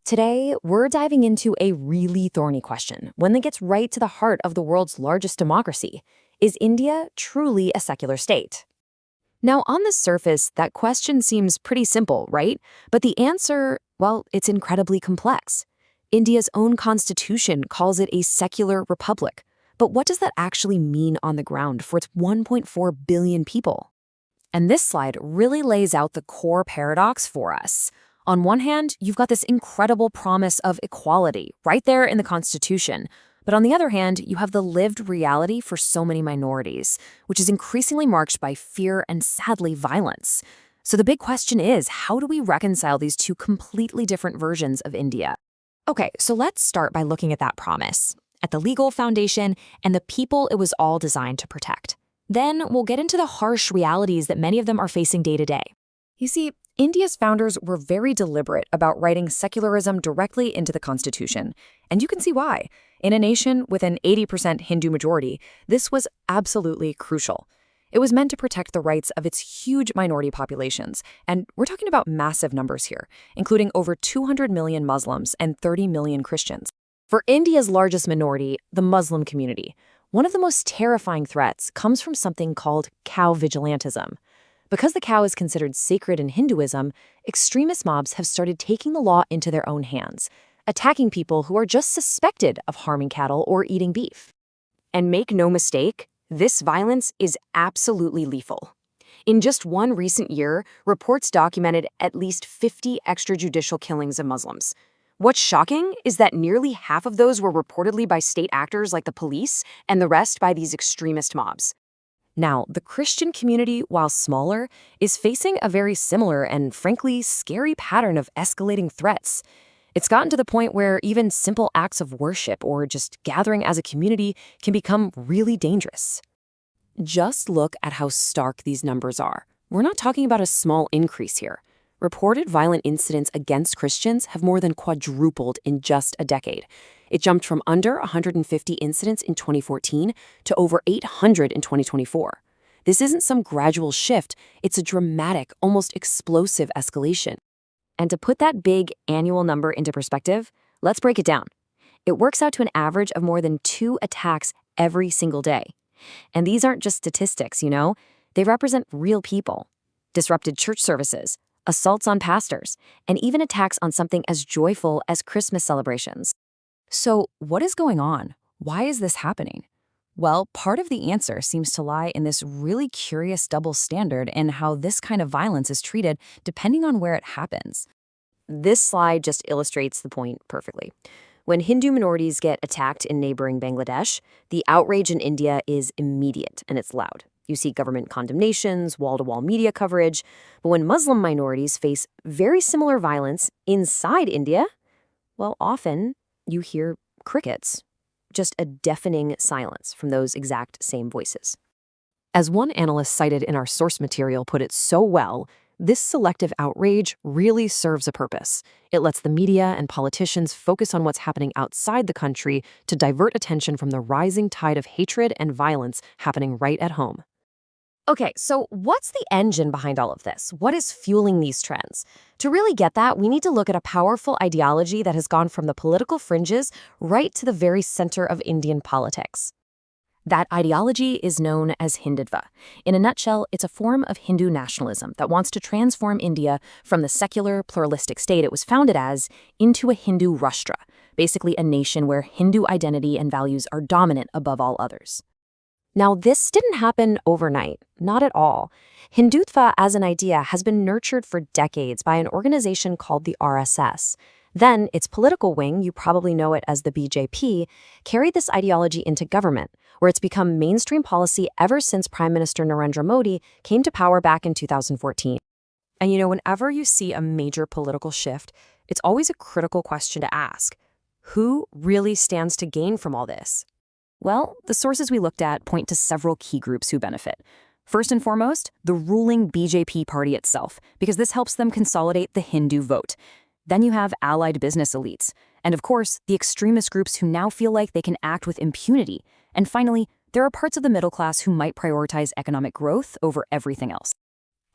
Today, we're diving into a really thorny question, one that gets right to the heart of the world's largest democracy. Is India truly a secular state? Now, on the surface, that question seems pretty simple, right? But the answer, well, it's incredibly complex. India's own constitution calls it a secular republic. But what does that actually mean on the ground for its 1.4 billion people? And this slide really lays out the core paradox for us. On one hand, you've got this incredible promise of equality right there in the Constitution. But on the other hand, you have the lived reality for so many minorities, which is increasingly marked by fear and, sadly, violence. So the big question is, how do we reconcile these two completely different versions of India? Okay, so let's start by looking at that promise, at the legal foundation and the people it was all designed to protect. Then we'll get into the harsh realities that many of them are facing day to day. You see, India's founders were very deliberate about writing secularism directly into the Constitution. And you can see why. In a nation with an 80% Hindu majority, this was absolutely crucial. It was meant to protect the rights of its huge minority populations. And we're talking about massive numbers here, including over 200 million Muslims and 30 million Christians. For India's largest minority, the Muslim community, one of the most terrifying threats comes from something called cow vigilantism. Because the cow is considered sacred in Hinduism, extremist mobs have started taking the law into their own hands, attacking people who are just suspected of harming cattle or eating beef. And make no mistake, this violence is absolutely lethal. In just one recent year, reports documented at least 50 extrajudicial killings of Muslims. What's shocking is that nearly half of those were reportedly by state actors like the police, and the rest by these extremist mobs. Now, the Christian community, while smaller, is facing a very similar and, frankly, scary pattern of escalating threats. It's gotten to the point where even simple acts of worship or just gathering as a community can become really dangerous. Just look at how stark these numbers are. We're not talking about a small increase here. Reported violent incidents against Christians have more than quadrupled in just a decade. It jumped from under 150 incidents in 2014 to over 800 in 2024. This isn't some gradual shift, it's a dramatic, almost explosive escalation. And to put that big annual number into perspective, let's break it down. It works out to an average of more than 2 attacks every single day. And these aren't just statistics, they represent real people. Disrupted church services, assaults on pastors, and even attacks on something as joyful as Christmas celebrations. So, what is going on? Why is this happening? Well, part of the answer seems to lie in this really curious double standard in how this kind of violence is treated depending on where it happens. This slide just illustrates the point perfectly. When Hindu minorities get attacked in neighboring Bangladesh, the outrage in India is immediate and it's loud. You see government condemnations, wall-to-wall media coverage. But when Muslim minorities face very similar violence inside India, well, often you hear crickets, just a deafening silence from those exact same voices. As one analyst cited in our source material put it so well, this selective outrage really serves a purpose. It lets the media and politicians focus on what's happening outside the country to divert attention from the rising tide of hatred and violence happening right at home. Okay, so what's the engine behind all of this? What is fueling these trends? To really get that, we need to look at a powerful ideology that has gone from the political fringes right to the very center of Indian politics. That ideology is known as Hindutva. In a nutshell, it's a form of Hindu nationalism that wants to transform India from the secular, pluralistic state it was founded as into a Hindu Rashtra, basically a nation where Hindu identity and values are dominant above all others. Now, this didn't happen overnight, not at all. Hindutva as an idea has been nurtured for decades by an organization called the RSS. Then, its political wing, you probably know it as the BJP, carried this ideology into government, where it's become mainstream policy ever since Prime Minister Narendra Modi came to power back in 2014. And whenever you see a major political shift, it's always a critical question to ask. Who really stands to gain from all this? Well, the sources we looked at point to several key groups who benefit. First and foremost, the ruling BJP party itself, because this helps them consolidate the Hindu vote. Then you have allied business elites. And of course, the extremist groups who now feel like they can act with impunity. And finally, there are parts of the middle class who might prioritize economic growth over everything else.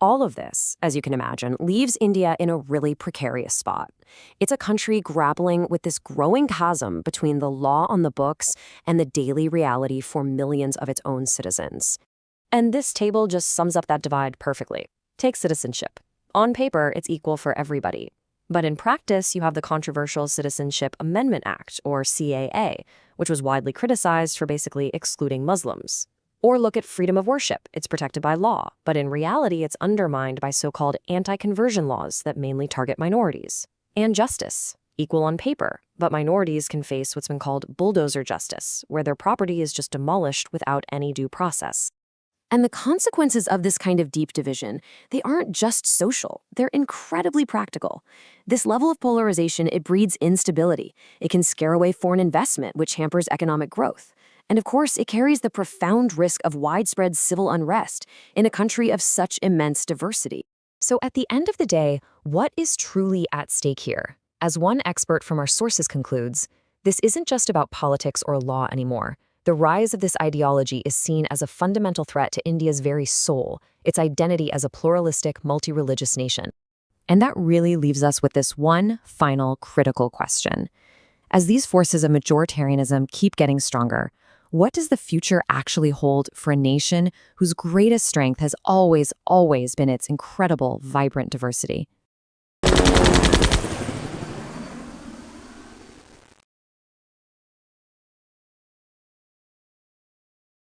All of this, as you can imagine, leaves India in a really precarious spot. It's a country grappling with this growing chasm between the law on the books and the daily reality for millions of its own citizens. And this table just sums up that divide perfectly. Take citizenship. On paper, it's equal for everybody. But in practice, you have the controversial Citizenship Amendment Act, or CAA, which was widely criticized for basically excluding Muslims. Or look at freedom of worship. It's protected by law, but in reality, it's undermined by so-called anti-conversion laws that mainly target minorities. And justice. Equal on paper, but minorities can face what's been called bulldozer justice, where their property is just demolished without any due process. And the consequences of this kind of deep division, they aren't just social, they're incredibly practical. This level of polarization, it breeds instability. It can scare away foreign investment, which hampers economic growth. And of course, it carries the profound risk of widespread civil unrest in a country of such immense diversity. So at the end of the day, what is truly at stake here? As one expert from our sources concludes, this isn't just about politics or law anymore. The rise of this ideology is seen as a fundamental threat to India's very soul, its identity as a pluralistic, multi-religious nation. And that really leaves us with this one final critical question. As these forces of majoritarianism keep getting stronger, what does the future actually hold for a nation whose greatest strength has always been its incredible, vibrant diversity?